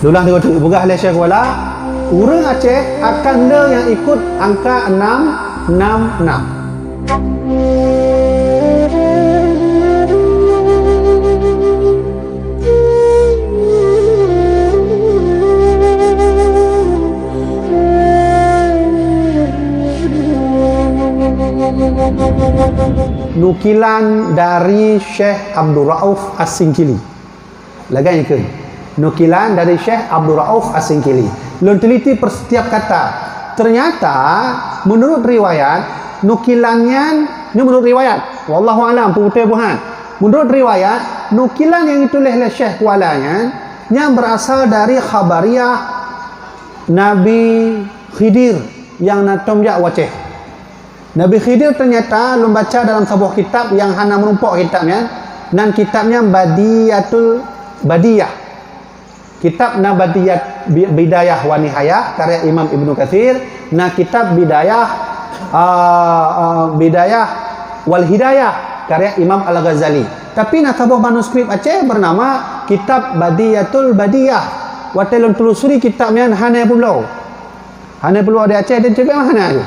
Dulang tengok tu begah le Syekh Kuala. Urang Aceh akan le yang ikut angka 666. Nukilan dari Syekh Abdul Rauf As-Singkili. Lagan ke? Nukilan dari Syekh Abdul Rauf As-Singkili. Lun teliti per setiap kata. Ternyata menurut riwayat nukilannya ini menurut riwayat. Wallahu alam putih buhan. Menurut riwayat nukilan yang ditulis oleh Syekh Kualanya yang berasal dari khabariyah Nabi Khidir yang natomja waceh. Nabi Khidir ternyata lu baca dalam sebuah kitab yang hana menumpuk kitabnya, dan kitabnya Badiyatul Badiyah. Kitab Nabadiyat Bidayah wa Nihayah karya Imam Ibnu Katsir, nah kitab Bidayah Bidayah wal Hidayah karya Imam Al-Ghazali. Tapi nah sebuah manuskrip Aceh bernama Kitab Badiyatul Badiyah. Watelun telusuri kitabnya hana pulau. Hana pulau di Aceh dan cepet mana tu?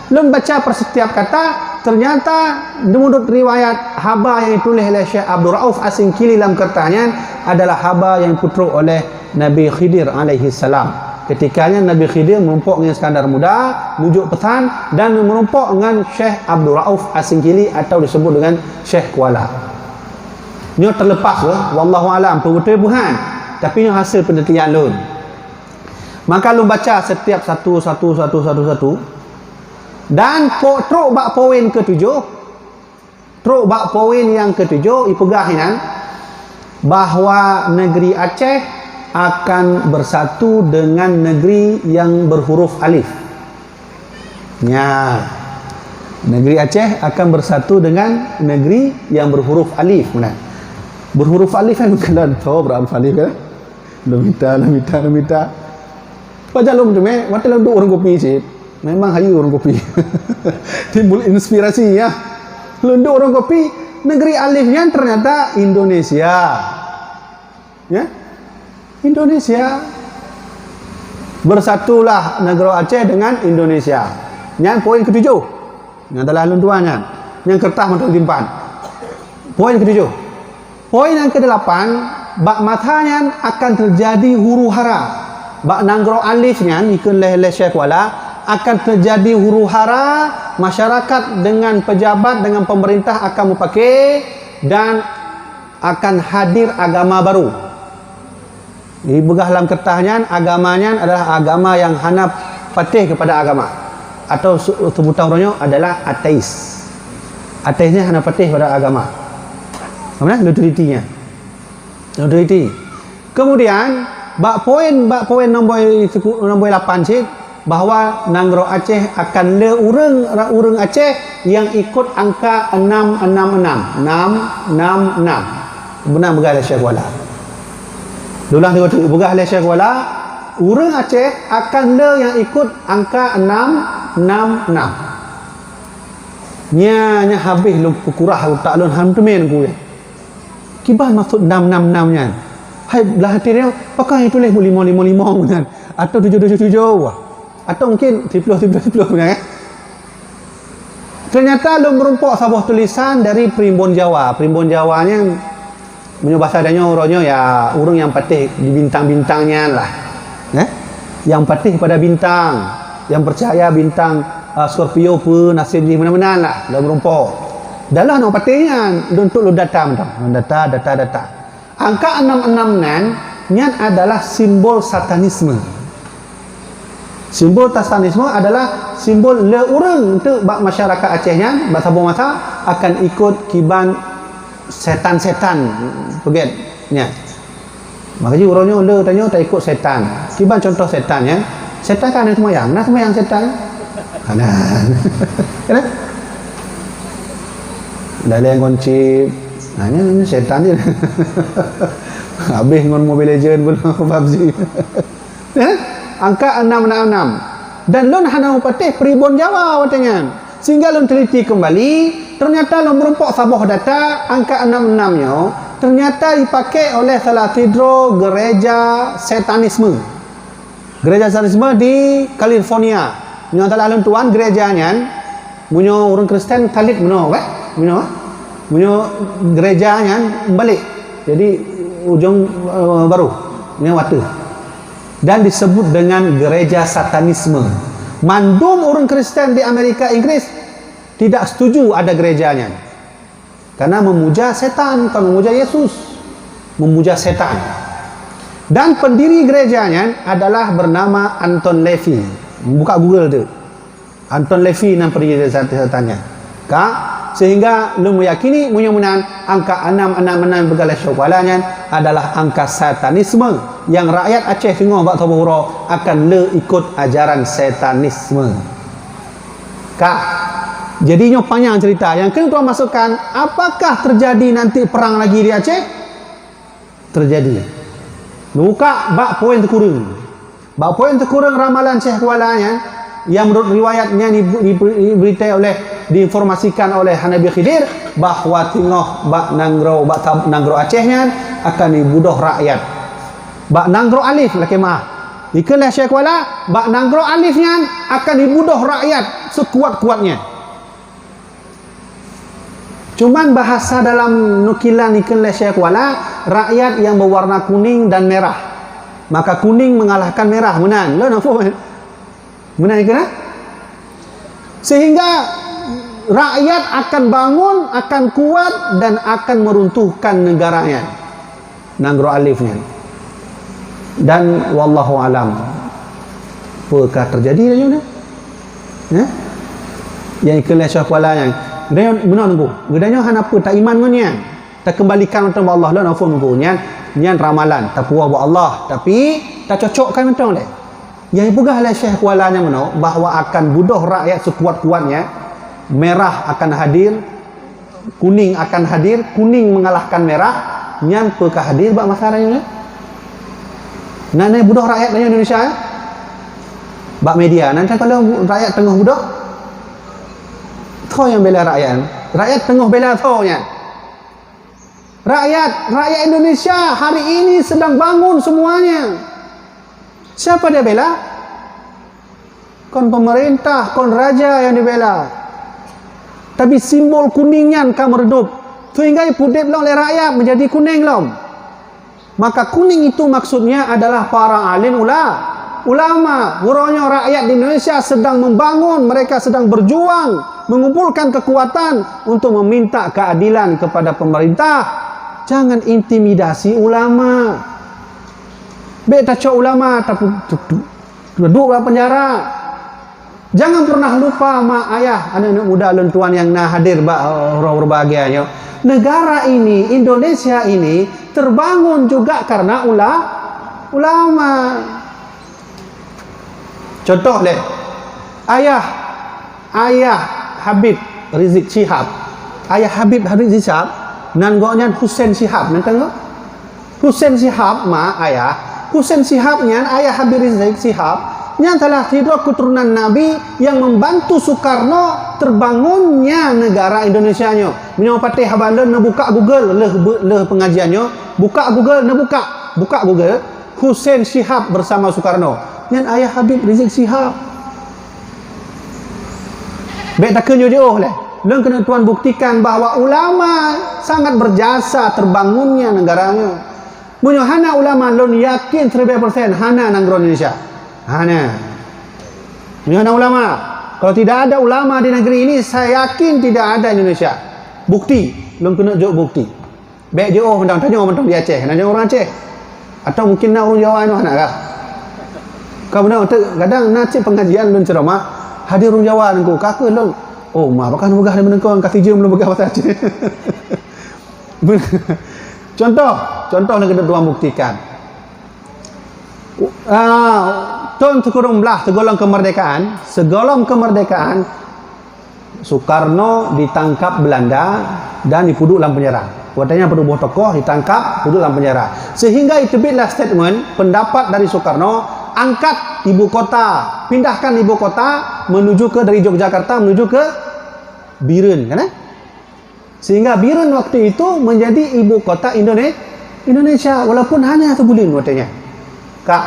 Lum baca per setiap kata, ternyata menurut riwayat haba yang ditulis oleh Syekh Abdul Rauf As-Singkili dalam kertasnya adalah haba yang putra oleh Nabi Khidir alaihi salam. Ketikanya Nabi Khidir menumpuk dengan Iskandar Muda, mujuk pesan dan menumpuk dengan Syekh Abdul Rauf As-Singkili atau disebut dengan Syekh Kuala. Ini terlepas wallahu alam betul bukan, tapi ini hasil penelitian lun. Maka lu baca setiap satu dan truk bak poin ke-7, truk bak poin yang ke-7 ipegahinan bahwa negeri Aceh akan bersatu dengan negeri yang berhuruf alif. Ya. Negeri Aceh akan bersatu dengan negeri yang berhuruf alif. Mana? Berhuruf alif kan bukan tahu berapa alif kan? Lamita. Baca lu macam ni, waktu lu orang kopi sih. Memang hayu orang kopi. Timbul inspirasi ya. Lu orang kopi, negeri alifnya ternyata Indonesia. Ya? Indonesia. Bersatulah negara Aceh dengan Indonesia. Yang poin ke-7. Yang adalah lunduannya. Yang kertas menteri timpan. Poin ke-7. Poin yang ke-8, bak matanya akan terjadi huru hara. Bak nanggro alifnya ikut leh Syekh Kuala akan terjadi huru hara, masyarakat dengan pejabat dengan pemerintah akan memakai dan akan hadir agama baru. Di begah dalam kertasnya agamanya adalah agama yang hana patih kepada agama, atau sebutan orangnya adalah ateis. Ateisnya hana patih pada agama. Mana neutralitinya? Neutrality. Kemudian bak poin nombor 8 sih bahwa Nanggro Aceh akan le urang Aceh yang ikut angka 666. Benar begah le Syekh Kuala. Dulang tengok tu begah le Syekh Kuala, urang Aceh akan le yang ikut angka 666. Nya habis lu kurah tak lun hantumen ku. Kibah maksud 666 nya. Hai belah hati dia, apakah yang tulis 5555 kan? Atau 777 atau mungkin 10 benar kan? Ternyata lu merumpuk sebuah tulisan dari Primbon Jawa. Primbon Jawanya punya bahasa adanya orangnya ya urang yang patih di bintang-bintangnya lah. Yang patih pada bintang, yang percaya bintang Scorpio pun nasib di mana-mana lah. Lu merumpuk. Dalah no patihnya untuk lu data. Angka 666 nya adalah simbol satanisme. Simbol satanisme adalah simbol le urang untuk masyarakat Acehnya bahasa masa akan ikut kiban setan-setan peget nya. Makanya urangnya le tanya tak ikut setan. Kiban contoh setan ya. Setan kan ada semayang. Nah semayang setan. Kanan. Kan? Dalam kunci ini setan je. Habis dengan Mobile Legend pun PUBG. Angka 666. Dan lun hana patih Primbon Jawa watanya. Sehingga lun teliti kembali, ternyata lun merumpuk sebuah data angka 66 nya ternyata dipakai oleh salah satu gereja setanisme. Gereja setanisme di California. Yang telah tuan gerejanya, punya orang Kristen talit menau, punya gerejanya balik. Jadi ujung baru, punya waktu. Dan disebut dengan gereja satanisme. Mandum orang Kristen di Amerika Inggris tidak setuju ada gerejanya. Karena memuja setan, bukan memuja Yesus. Memuja setan. Dan pendiri gerejanya adalah bernama Anton LaVey. Buka Google tu. Anton LaVey nama pendiri setannya. Sehingga lu meyakini mudah-mudahan angka 666 begalah syawalanya adalah angka satanisme yang rakyat Aceh tengok bak tabura akan le ikut ajaran satanisme. Jadinya panjang cerita. Yang kena tuan masukkan, apakah terjadi nanti perang lagi di Aceh? Terjadi. Buka bak poin terkurung. Bak poin terkurung ramalan Syekh Kualanya yang menurut riwayatnya diberitakan oleh, diinformasikan oleh Hanabi Khidir bahawa tengah bak nanggro Acehnya akan dibunuh rakyat. Bak nanggro alif lah kemah. Ikalah Syekh Kuala, bak nanggro alifnya akan dibunuh rakyat sekuat-kuatnya. Cuman bahasa dalam nukilan ikhlas Syekh Kuala, rakyat yang berwarna kuning dan merah. Maka kuning mengalahkan merah. Menang. Lo nampak? Menang ikhlas? Sehingga rakyat akan bangun, akan kuat dan akan meruntuhkan negaranya. Nanggro alifnya. Dan wallahu alam. Apakah terjadi ni? Yang ikhlas Syekh Kuala yang dia benar nunggu. Gedanya han apa tak iman ngonya. Tak kembalikan untuk Allah lah nafsu nunggu nyan ramalan tak puas buat Allah tapi tak cocokkan mentang leh. Yang pegah oleh Syekh Kualanya meno bahawa akan bunuh rakyat sekuat-kuatnya. Merah akan hadir, kuning akan hadir, kuning mengalahkan merah, nyan pekah hadir bak masalahnya. Nak bunuh rakyat di Indonesia. Bak media nanti kalau rakyat tengah bunuh yang bela rakyat tengah bela nya. Rakyat Indonesia hari ini sedang bangun semuanya. Siapa dia bela? Kon pemerintah, kon raja yang dibela. Tapi simbol kuningnya kan meredup. Sehingga pudip oleh rakyat menjadi kuning lom. Maka kuning itu maksudnya adalah para alim ulama. Urangnya rakyat di Indonesia sedang membangun, mereka sedang berjuang mengumpulkan kekuatan untuk meminta keadilan kepada pemerintah. Jangan intimidasi ulama. Beta cok ulama tapi duduk dalam penjara. Jangan pernah lupa mak ayah anak-anak muda lentuan yang nah hadir orang berbahagianya. Negara ini, Indonesia ini terbangun juga karena ulama. Contoh deh. Ayah Habib Rizik Syihab. Ayah Habib Rizik Syihab nanggoknya Hussein Syihab. Nanti tengok. Hussein Syihab mak ayah. Hussein Syihab ayah Habib Rizik Syihab yang telah tidur keturunan Nabi yang membantu Soekarno terbangunnya negara Indonesia nya. Menyopati habalan nak buka Google leh pengajiannya. Buka Google nak buka Google Hussein Syihab bersama Soekarno. Yang ayah Habib Rizik Syihab. Baik tak kena jauh lah. Leng kena tuan buktikan bahawa ulama sangat berjasa terbangunnya negaranya. Munyo hana ulama lon yakin 100% hana nanggro Indonesia. Hana. Munyo hana ulama. Kalau tidak ada ulama di negeri ini, saya yakin tidak ada Indonesia. Bukti. Leng kena jauh bukti. Baik jauh mentang di Aceh. Nak orang Aceh. Atau mungkin nak orang Jawa nak kah? Kau benar kadang nak cik pengajian lon ceramah hadir orang Jawa nengku kakak long. Oh, mak bakal megah di menengkau kasih jam belum megah pasal Aceh. Contoh yang kena tuan buktikan. Tahun 19 segolong kemerdekaan Soekarno ditangkap Belanda dan dipuduk dalam penjara. Katanya penubuh tokoh ditangkap, duduk dalam penjara. Sehingga terbitlah statement pendapat dari Soekarno, angkat ibu kota, pindahkan ibu kota menuju ke dari Yogyakarta menuju ke Biren, kan? Sehingga Biren waktu itu menjadi ibu kota Indonesia walaupun hanya sebulin katanya. Kak,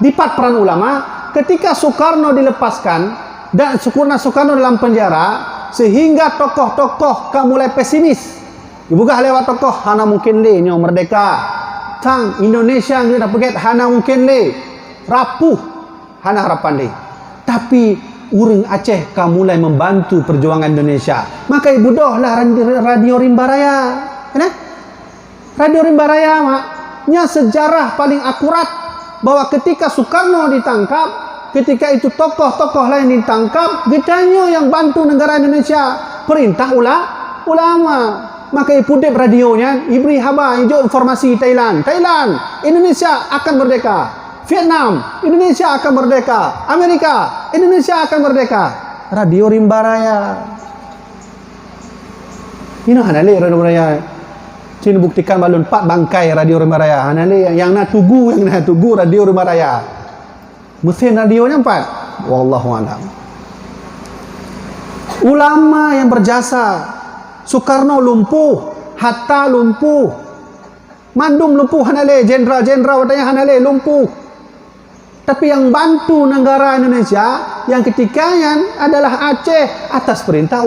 dipat peran ulama ketika Soekarno dilepaskan dan Soekarno dalam penjara sehingga tokoh-tokoh mulai pesimis. Dibuka lewat tokoh hana mungkin le nyo merdeka. Tang Indonesia kita pegat hana mungkin le rapuh hana harapan le. Tapi urang Aceh mulai membantu perjuangan Indonesia. Maka ibu dohlah Radio Rimba Raya. Kan? Radio Rimba Raya nya sejarah paling akurat bahwa ketika Soekarno ditangkap, ketika itu tokoh-tokoh lain ditangkap, getanya yang bantu negara Indonesia perintah ulama. Maka ipudip radionya ibri haba hijau informasi Thailand, Indonesia akan merdeka. Vietnam, Indonesia akan merdeka. Amerika, Indonesia akan merdeka. Radio Rimba Raya. Ini hanale Radio Rimba Raya. Sini buktikan balon 4 bangkai Radio Rimba Raya. Hanale yang na tugu Radio Rimba Raya. Mesin radionya 4. Wallahu a'lam. Ulama yang berjasa. Soekarno lumpuh, Hatta lumpuh, Mandum lumpuh hanale, jenderal watanya hanale lumpuh. Tapi yang bantu negara Indonesia yang ketikanya adalah Aceh atas perintah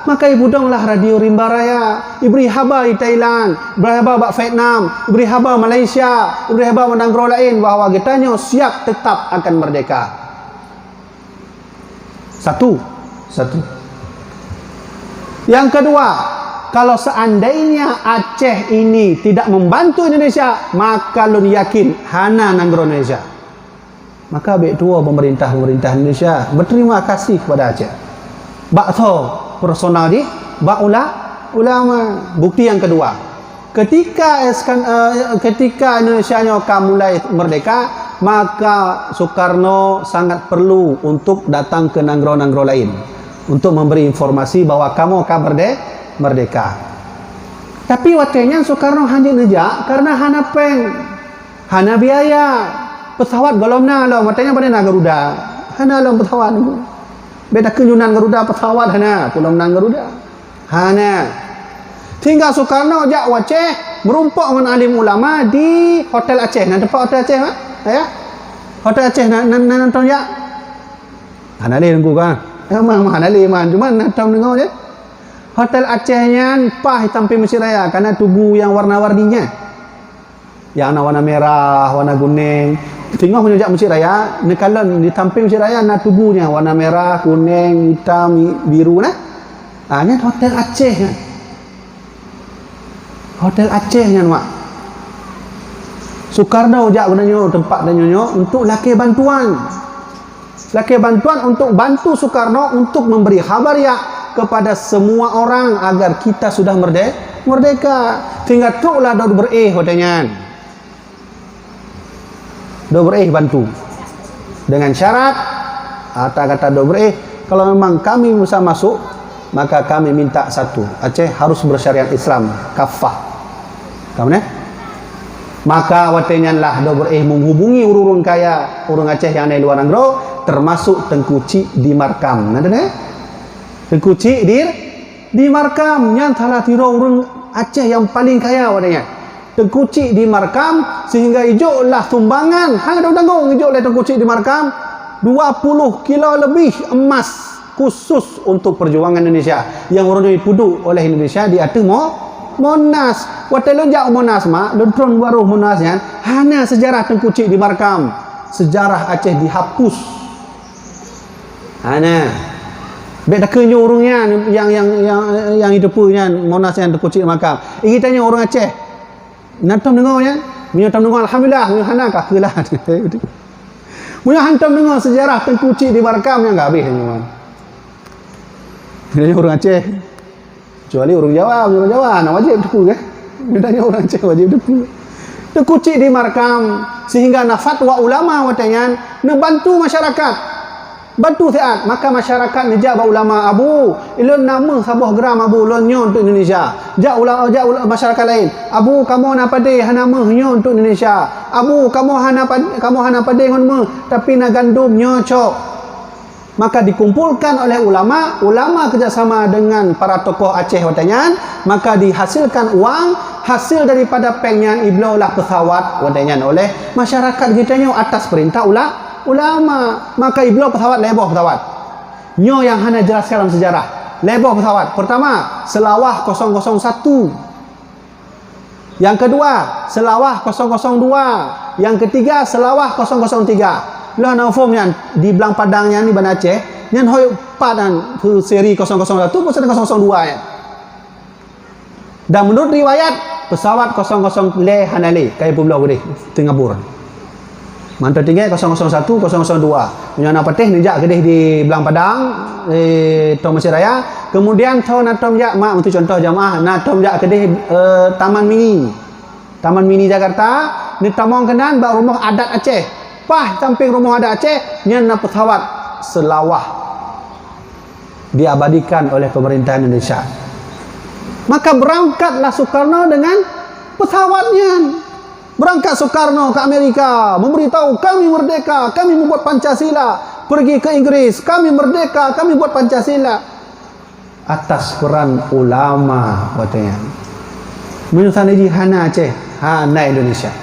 maka ibu donglah Radio Rimba Raya, ibri haba di Thailand, ibri haba bak Vietnam, ibri haba Malaysia, ibri haba negara lain bahwa kitanya siap tetap akan merdeka. Satu. Yang kedua, kalau seandainya Aceh ini tidak membantu Indonesia, maka lun yakin hana negara Indonesia. Maka baik tua pemerintah Indonesia berterima kasih kepada Aceh. Bak tho personal di bak ulama. Bukti yang kedua, ketika Indonesia mulai merdeka, maka Soekarno sangat perlu untuk datang ke negara-negara lain untuk memberi informasi bahwa kamu akan merdeka. Tapi waktunya Soekarno hanya nejak karena hana peng, hana biaya. Pesawat golomna lo, matanya pada Garuda. Hana lo pesawat. Beda kenyunan Garuda pesawat hana, golomna Garuda. Hana. Tinggal Soekarno jak Aceh merumpok dengan alim ulama di Hotel Aceh. Nah, tempat Hotel Aceh, ya. Hotel Aceh nonton ya. Hana le nunggu kan. Memang mana leman cuma natam dengar je. Hotel Acehnya pah sampai Mesir Raya karena tugu yang warna-warninya. Yang warna merah, warna kuning. Tengok menjak Mesir Raya, nekalan di tampil Mesir Raya na tubuhnya warna merah, kuning, hitam, biru nah. Hanya Hotel Acehnya. Hotel Acehnya mak. Soekarno jak gunanya tempat dan nyonya untuk laki bantuan. Untuk bantu Soekarno untuk memberi khabar ya kepada semua orang agar kita sudah merdeka. Tinggal tuklah dah katanya. Bantu dengan syarat kata kalau memang kami bisa masuk, maka kami minta satu, Aceh harus bersyariat Islam kafah. Kamu ne? Maka watenya lah menghubungi urung kaya urung Aceh yang ada di luar negeri, termasuk Tengku Cik di Markam. Nada ne? Tengku Cik di Markam yang salah tiro urung Aceh yang paling kaya wadanya. Tengku Cik di Markam sehingga hijaulah sumbangan. Hang tanggung hijau oleh Tengku Cik di Markam 20 kilo lebih emas khusus untuk perjuangan Indonesia yang urung dipuduk oleh Indonesia di atas Monas. Waktu lonjak Monas mak, lontron baru Monasnya, hanya sejarah Tengku Cik di Markam. Sejarah Aceh dihapus. Hanya beda kenyo urungnya yang hidup punya Monas yang Tengku Cik di Markam. Ini tanya orang Aceh. Nantam dengarnya, minyatam dengar alhamdulillah, hana kakelah. Punya hantam dengar sejarah Tengku Cik di Markam yang enggak habis teman. Ini orang Aceh. Kecuali orang Jawa, nak wajib depu kan? Bedanya orang Aceh wajib depu. Tengku Cik di Markam sehingga na fatwa ulama watanya bantu masyarakat. Bantu siat, maka masyarakat nejak ulama Abu, ilun nama sabuh gram Abu lonyo untuk Indonesia. Jak ulama masyarakat lain. Abu kamu hana pade hana nyo untuk Indonesia. Abu kamu hana pade ngon tapi na gandum nyocok. maka dikumpulkan oleh ulama kerjasama dengan para tokoh Aceh watanyan, maka dihasilkan uang, hasil daripada pengyan iblaulah pesawat watanyan oleh masyarakat kitanya atas perintah ulama. Maka iblau pesawat leboh pesawat. Nyo yang hana jelaskan dalam sejarah. Leboh pesawat. Pertama, Selawah 001. Yang kedua, Selawah 002. Yang ketiga, Selawah 003. Lah na form yang di Belang Padangnya ni Banda Aceh, nyan hoi padan seri 001 pasal 002 ya. Dan menurut riwayat pesawat 00 le hanale kai Pulau Gede Singapura. Mantap tinggi 001 002. Punya anak patih nijak gedeh di Belang Padang Tong Mesir Raya. Kemudian tau natom jak mak untuk contoh jamaah natom jak kedeh Taman Mini Jakarta ni tamong kenan bak rumah adat Aceh. Pah samping rumah adat Aceh nyan na pesawat Selawah diabadikan oleh pemerintah Indonesia. Maka berangkatlah Soekarno dengan pesawatnya. Berangkat Soekarno ke Amerika, memberitahu kami merdeka, kami membuat Pancasila. Pergi ke Inggris, kami merdeka, kami buat Pancasila. Atas peran ulama katanya. Menyusahkan hana Aceh, hana Indonesia.